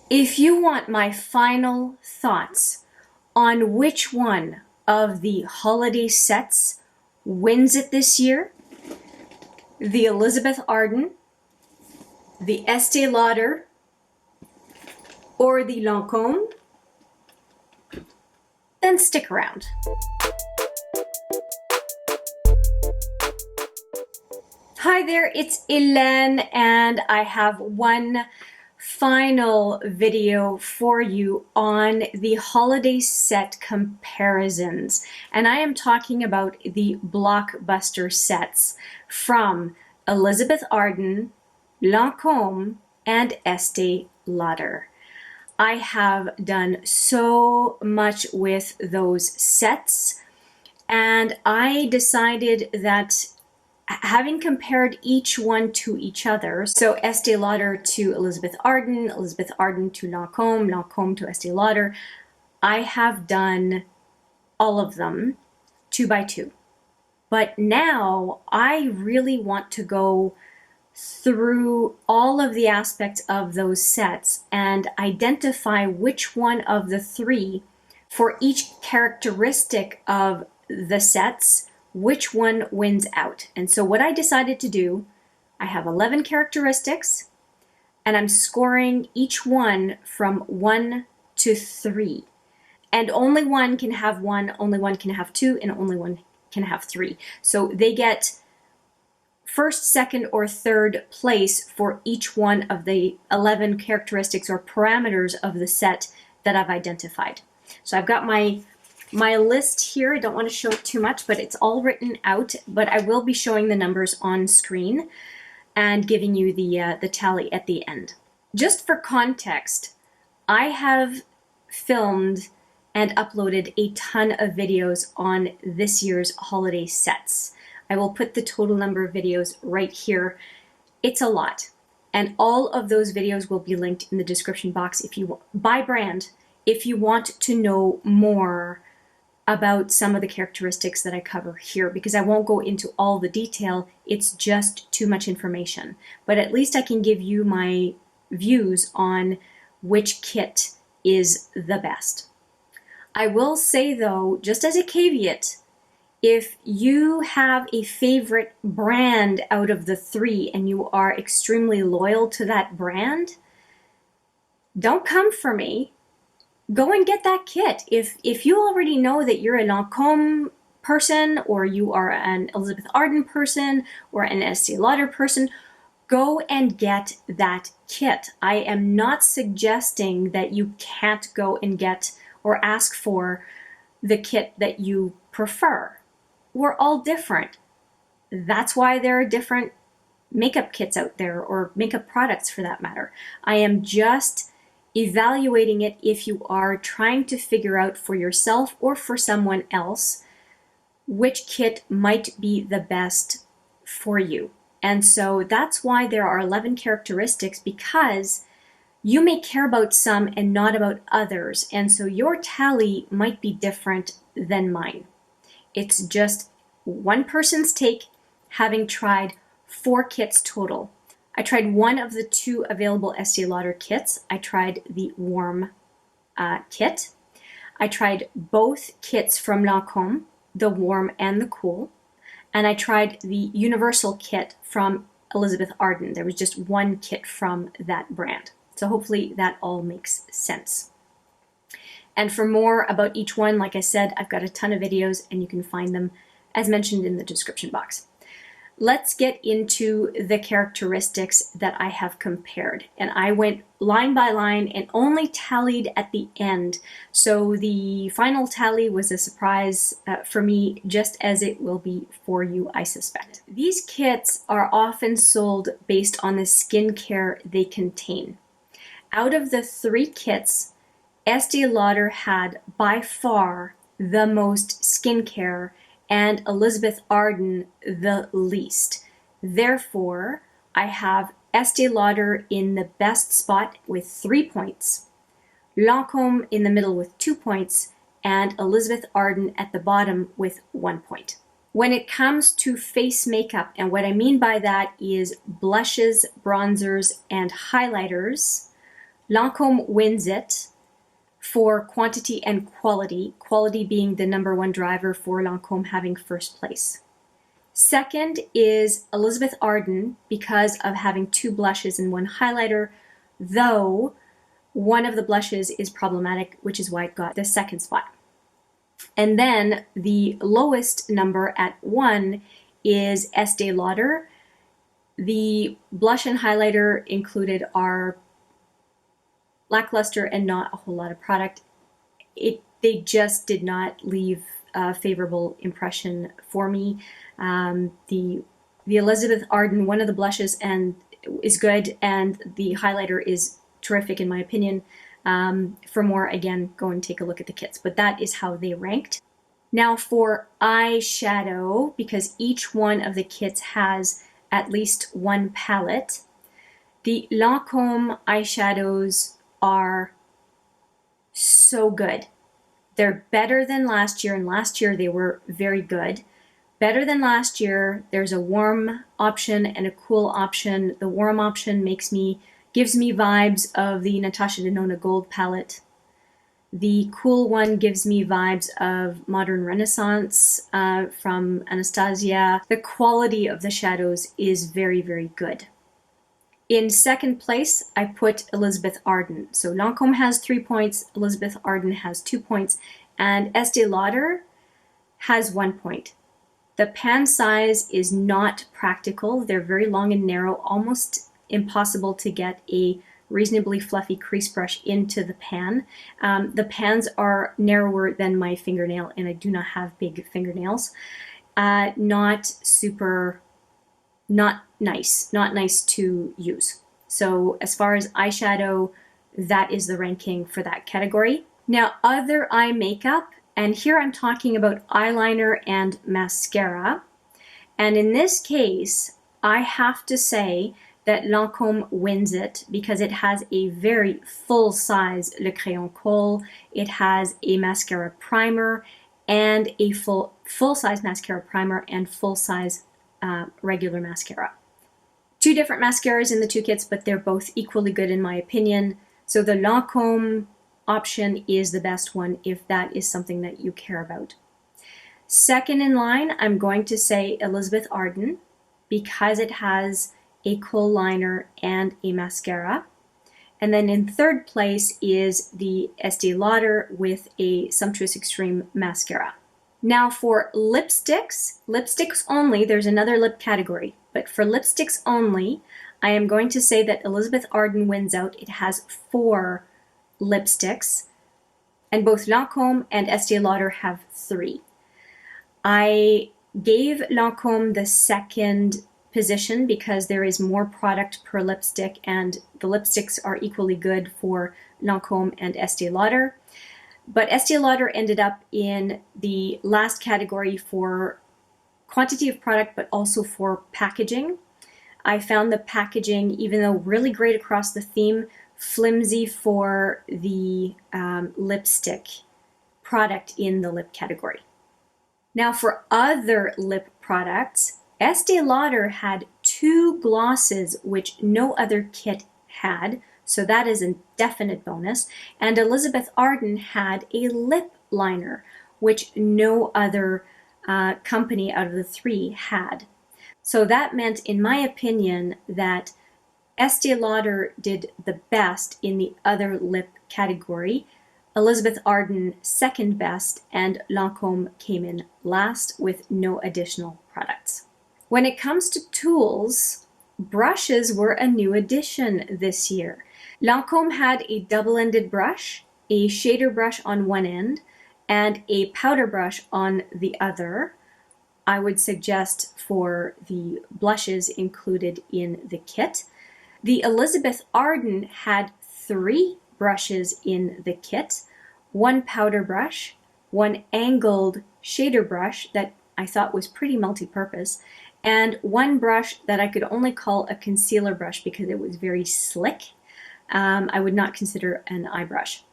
If you want my final thoughts on which one of the holiday sets wins it this year, the Elizabeth Arden, the Estee Lauder, or the Lancôme, then stick around. Hi there, it's Hélène, and I have one final video for you on the holiday set comparisons. And I am talking about the blockbuster sets from Elizabeth Arden, Lancôme, and Estée Lauder. I have done so much with those sets, and I decided that having compared each one to each other, so Estee Lauder to Elizabeth Arden to Lancôme, Lancôme to Estee Lauder, I have done all of them 2 by 2. But now I really want to go through all of the aspects of those sets and identify which one of the 3 for each characteristic of the sets, which one wins out. And so what I decided to do, I have 11 characteristics, and I'm scoring each one from 1 to 3. And only one can have 1, only one can have 2, and only one can have 3. So they get first, second, or third place for each one of the 11 characteristics or parameters of the set that I've identified. So I've got my list here. I don't want to show it too much, but it's all written out, but I will be showing the numbers on screen and giving you the tally at the end. Just for context, I have filmed and uploaded a ton of videos on this year's holiday sets. I will put the total number of videos right here. It's a lot. And all of those videos will be linked in the description box if you by brand, if you want to know more about some of the characteristics that I cover here, because I won't go into all the detail. It's just too much information. But at least I can give you my views on which kit is the best. I will say though, just as a caveat, if you have a favorite brand out of the 3 and you are extremely loyal to that brand, don't come for me. Go and get that kit. If you already know that you're a Lancome person, or you are an Elizabeth Arden person, or an Estée Lauder person, go and get that kit. I am not suggesting that you can't go and get or ask for the kit that you prefer. We're all different. That's why there are different makeup kits out there, or makeup products for that matter. I am just evaluating it if you are trying to figure out for yourself or for someone else which kit might be the best for you. And so that's why there are 11 characteristics, because you may care about some and not about others. And so your tally might be different than mine. It's just one person's take, having tried 4 kits total. I tried one of the 2 available Estée Lauder kits. I tried the warm kit. I tried both kits from Lancôme, the warm and the cool. And I tried the universal kit from Elizabeth Arden. There was just one kit from that brand. So hopefully that all makes sense. And for more about each one, like I said, I've got a ton of videos and you can find them as mentioned in the description box. Let's get into the characteristics that I have compared. And I went line by line and only tallied at the end. So the final tally was a surprise for me, just as it will be for you, I suspect. These kits are often sold based on the skincare they contain. Out of the 3 kits, Estee Lauder had by far the most skincare, and Elizabeth Arden the least. Therefore, I have Estee Lauder in the best spot with 3 points, Lancôme in the middle with 2 points, and Elizabeth Arden at the bottom with 1 point. When it comes to face makeup, and what I mean by that is blushes, bronzers, and highlighters, Lancome wins it for quantity and quality, quality being the #1 driver for Lancome having first place. Second is Elizabeth Arden because of having 2 blushes and 1 highlighter, though one of the blushes is problematic, which is why it got the second spot. And then the lowest number at 1 is Estée Lauder. The blush and highlighter included are lackluster and not a whole lot of product. They just did not leave a favorable impression for me. The Elizabeth Arden, one of the blushes is good, and the highlighter is terrific in my opinion. For more, again, go and take a look at the kits, but that is how they ranked. Now for eyeshadow, because each one of the kits has at least 1 palette, the Lancome eyeshadows are so good. They're better than last year, and last year they were very good. Better than last year. There's a warm option and a cool option. The warm option gives me vibes of the Natasha Denona Gold palette. The cool one gives me vibes of Modern Renaissance from Anastasia. The quality of the shadows is very, very good. In second place, I put Elizabeth Arden. So Lancome has 3 points, Elizabeth Arden has 2 points, and Estée Lauder has 1 point. The pan size is not practical. They're very long and narrow, almost impossible to get a reasonably fluffy crease brush into the pan. The pans are narrower than my fingernail, and I do not have big fingernails. Not nice to use. So as far as eyeshadow, that is the ranking for that category. Now, other eye makeup, and here I'm talking about eyeliner and mascara. And in this case, I have to say that Lancome wins it because it has a very full-size Le Crayon Kohl. It has a mascara primer and a full-size mascara primer and full-size regular mascara. 2 different mascaras in the 2 kits, but they're both equally good in my opinion. So the Lancome option is the best one if that is something that you care about. Second in line, I'm going to say Elizabeth Arden because it has a kohl liner and a mascara. And then in third place is the Estée Lauder with a Sumptuous Extreme mascara. Now for lipsticks only, there's another lip category, but for lipsticks only, I am going to say that Elizabeth Arden wins out. It has 4 lipsticks, and both Lancome and Estée Lauder have 3. I gave Lancome the second position because there is more product per lipstick, and the lipsticks are equally good for Lancome and Estée Lauder. But Estée Lauder ended up in the last category for quantity of product, but also for packaging. I found the packaging, even though really great across the theme, flimsy for the lipstick product in the lip category. Now for other lip products, Estée Lauder had 2 glosses which no other kit had, so that is a definite bonus. And Elizabeth Arden had a lip liner, which no other company out of the 3 had. So that meant, in my opinion, that Estée Lauder did the best in the other lip category, Elizabeth Arden second best, and Lancome came in last with no additional products. When it comes to tools, brushes were a new addition this year. Lancome had a double-ended brush, a shader brush on one end, and a powder brush on the other. I would suggest for the blushes included in the kit. The Elizabeth Arden had 3 brushes in the kit, 1 powder brush, 1 angled shader brush that I thought was pretty multi-purpose, and 1 brush that I could only call a concealer brush because it was very slick. I would not consider an eye brush.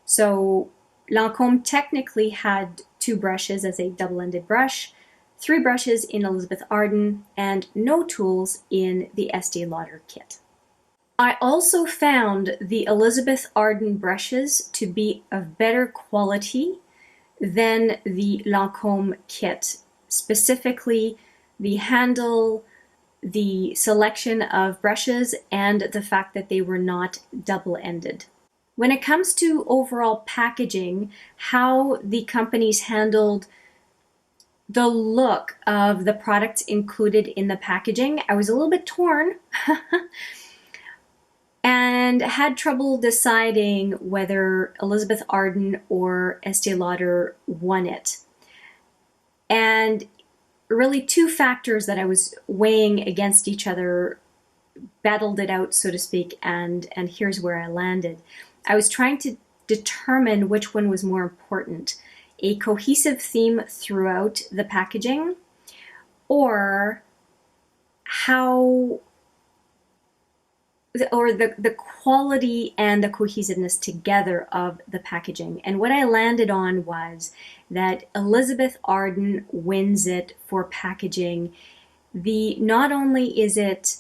So Lancome technically had 2 brushes as a double-ended brush, 3 brushes in Elizabeth Arden, and no tools in the Estée Lauder kit. I also found the Elizabeth Arden brushes to be of better quality than the Lancome kit, specifically the handle, the selection of brushes, and the fact that they were not double-ended. When it comes to overall packaging, how the companies handled the look of the products included in the packaging, I was a little bit torn and had trouble deciding whether Elizabeth Arden or Estee Lauder won it. And really two factors that I was weighing against each other battled it out, so to speak, and here's where I landed. I was trying to determine which one was more important, a cohesive theme throughout the packaging, or the quality and the cohesiveness together of the packaging. And what I landed on was that Elizabeth Arden wins it for packaging. Not only is it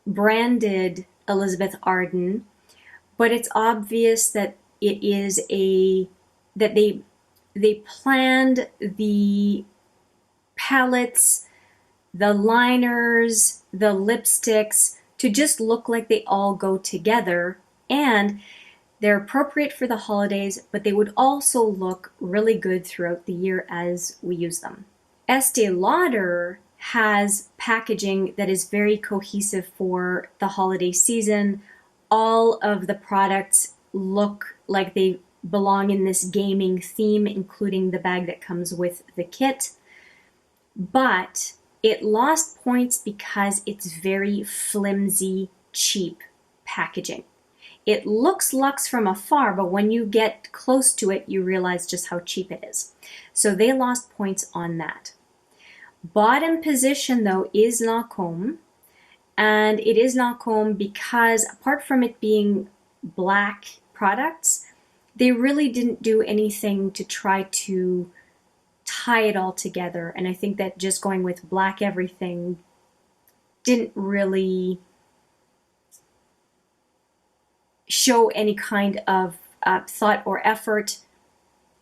branded Elizabeth Arden, but it's obvious that it is that they planned the palettes, the liners, the lipsticks to just look like they all go together, and they're appropriate for the holidays, but they would also look really good throughout the year as we use them. Estee Lauder has packaging that is very cohesive for the holiday season. All of the products look like they belong in this gaming theme, including the bag that comes with the kit. But it lost points because it's very flimsy, cheap packaging. It looks luxe from afar, but when you get close to it, you realize just how cheap it is. So they lost points on that. Bottom position, though, is Lancôme. And it is Lancôme because, apart from it being black products, they really didn't do anything to try to tie it all together. And I think that just going with black everything didn't really show any kind of thought or effort.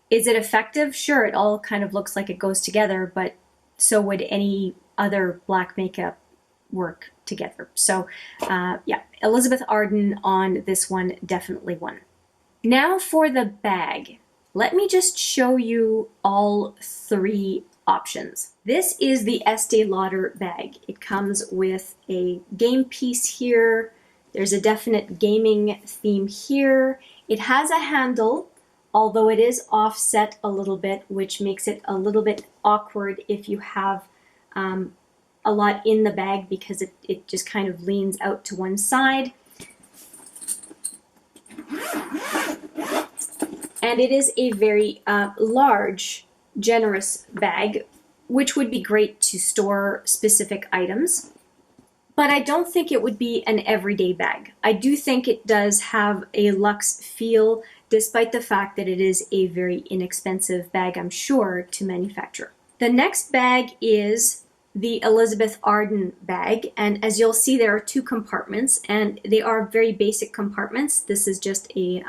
Is it effective? Sure, it all kind of looks like it goes together, but so would any other black makeup work together. So yeah, Elizabeth Arden on this one definitely won. Now for the bag. Let me just show you all three options. This is the Estee Lauder bag. It comes with a game piece here. There's a definite gaming theme here. It has a handle, although it is offset a little bit, which makes it a little bit awkward if you have a lot in the bag because it just kind of leans out to one side. And it is a very large, generous bag, which would be great to store specific items. But I don't think it would be an everyday bag. I do think it does have a luxe feel, despite the fact that it is a very inexpensive bag, I'm sure, to manufacture. The next bag is the Elizabeth Arden bag, and as you'll see, there are two compartments, and they are very basic compartments. This is just a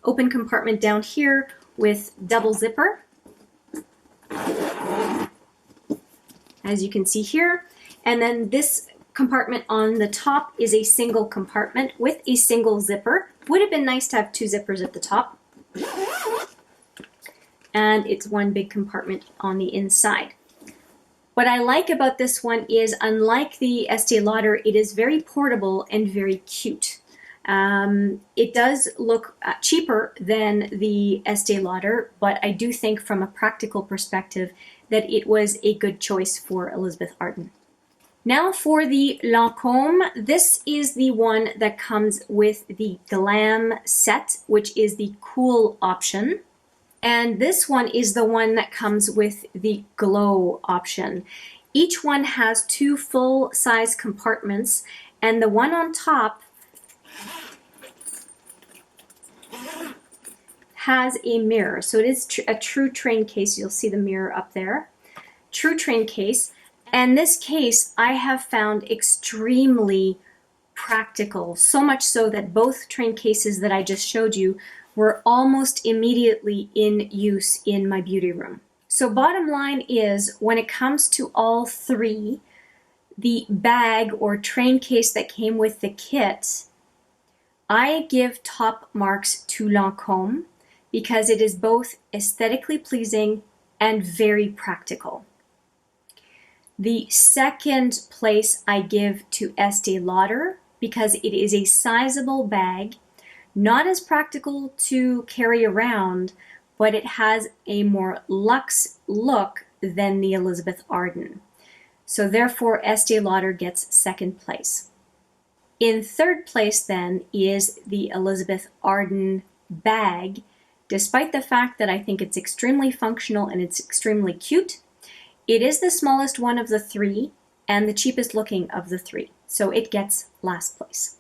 open compartment down here with double zipper, as you can see here, and then this compartment on the top is a single compartment with a single zipper. Would have been nice to have two zippers at the top, and it's one big compartment on the inside. What I like about this one is, unlike the Estee Lauder, it is very portable and very cute. It does look cheaper than the Estee Lauder, but I do think from a practical perspective that it was a good choice for Elizabeth Arden. Now for the Lancome. This is the one that comes with the Glam set, which is the cool option. And this one is the one that comes with the glow option. Each one has two full-size compartments, and the one on top has a mirror. So it is a true train case. You'll see the mirror up there. True train case. And this case I have found extremely practical, so much so that both train cases that I just showed you were almost immediately in use in my beauty room. So bottom line is, when it comes to all three, the bag or train case that came with the kit, I give top marks to Lancome because it is both aesthetically pleasing and very practical. The second place I give to Estée Lauder because it is a sizable bag, not as practical to carry around, but it has a more luxe look than the Elizabeth Arden. So therefore, Estée Lauder gets second place. In third place then is the Elizabeth Arden bag, despite the fact that I think it's extremely functional and it's extremely cute. It is the smallest one of the three and the cheapest looking of the three, so it gets last place.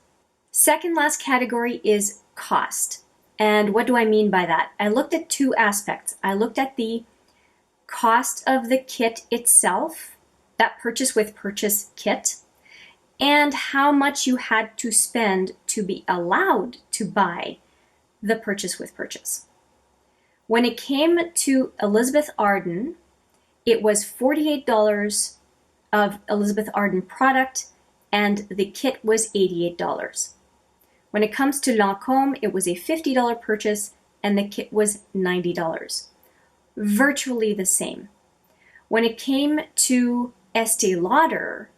Second last category is cost. And what do I mean by that? I looked at two aspects. I looked at the cost of the kit itself, that purchase with purchase kit, and how much you had to spend to be allowed to buy the purchase with purchase. When it came to Elizabeth Arden, it was $48 of Elizabeth Arden product, and the kit was $88. When it comes to Lancome, it was a $50 purchase, and the kit was $90. Virtually the same. When it came to Estée Lauder,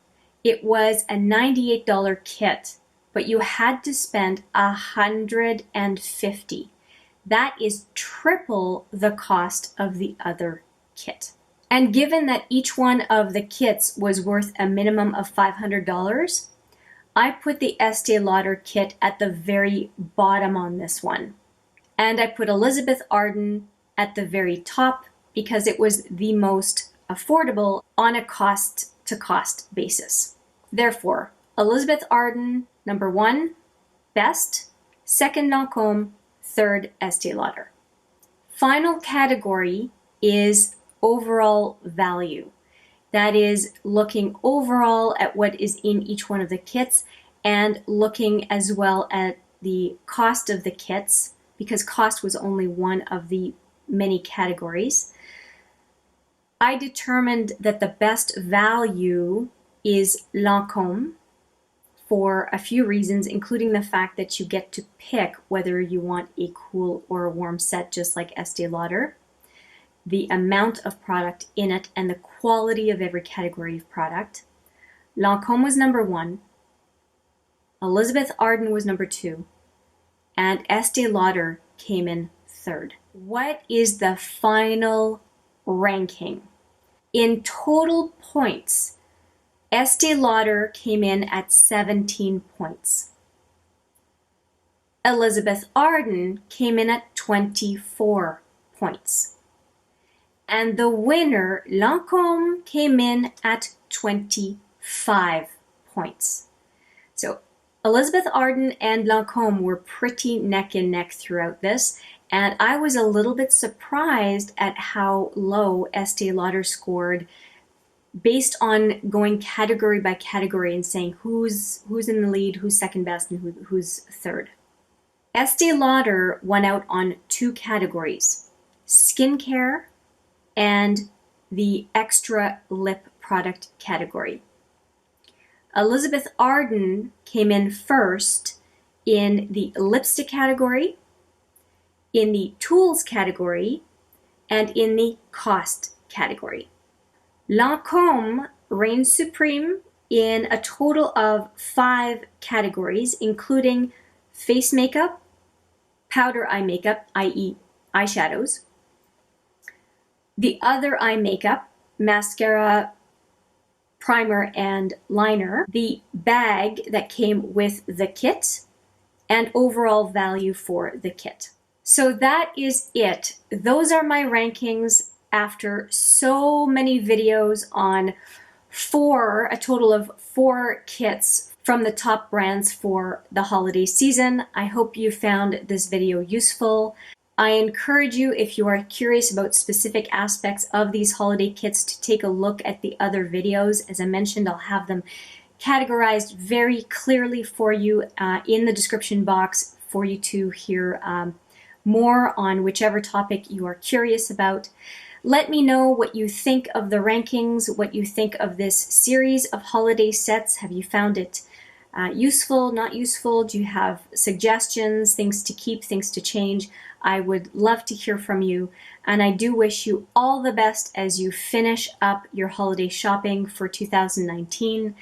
it was a $98 kit, but you had to spend $150. That is triple the cost of the other kit. And given that each one of the kits was worth a minimum of $500, I put the Estée Lauder kit at the very bottom on this one. And I put Elizabeth Arden at the very top because it was the most affordable on a cost to cost basis. Therefore, Elizabeth Arden, number one, best, second Lancome, third Estée Lauder. Final category is overall value. That is looking overall at what is in each one of the kits and looking as well at the cost of the kits, because cost was only one of the many categories. I determined that the best value is Lancome for a few reasons, including the fact that you get to pick whether you want a cool or a warm set, just like Estée Lauder, the amount of product in it, and the quality of every category of product. Lancome was number one, Elizabeth Arden was number two, and Estée Lauder came in third. What is the final ranking? In total points, Estée Lauder came in at 17 points. Elizabeth Arden came in at 24 points. And the winner, Lancome, came in at 25 points. So Elizabeth Arden and Lancome were pretty neck and neck throughout this, and I was a little bit surprised at how low Estée Lauder scored based on going category by category and saying who's in the lead, who's second best, and who's third. Estée Lauder won out on two categories, skincare and the extra lip product category. Elizabeth Arden came in first in the lipstick category, in the tools category, and in the cost category. Lancome reigned supreme in a total of 5 categories, including face makeup, powder eye makeup, i.e. eyeshadows, the other eye makeup, mascara, primer, and liner, the bag that came with the kit, and overall value for the kit. So that is it. Those are my rankings after so many videos on a total of 4 kits from the top brands for the holiday season. I hope you found this video useful. I encourage you, if you are curious about specific aspects of these holiday kits, to take a look at the other videos. As I mentioned, I'll have them categorized very clearly for you in the description box for you to hear more on whichever topic you are curious about. Let me know what you think of the rankings, what you think of this series of holiday sets. Have you found it useful, not useful? Do you have suggestions, things to keep, things to change? I would love to hear from you, and I do wish you all the best as you finish up your holiday shopping for 2019.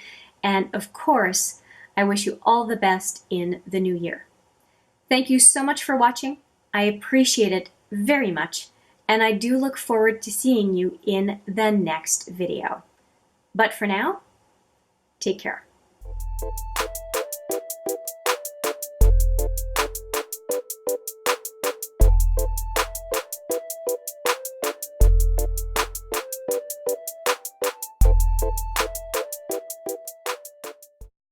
And of course, I wish you all the best in the new year. Thank you so much for watching. I appreciate it very much, and I do look forward to seeing you in the next video. But for now, take care.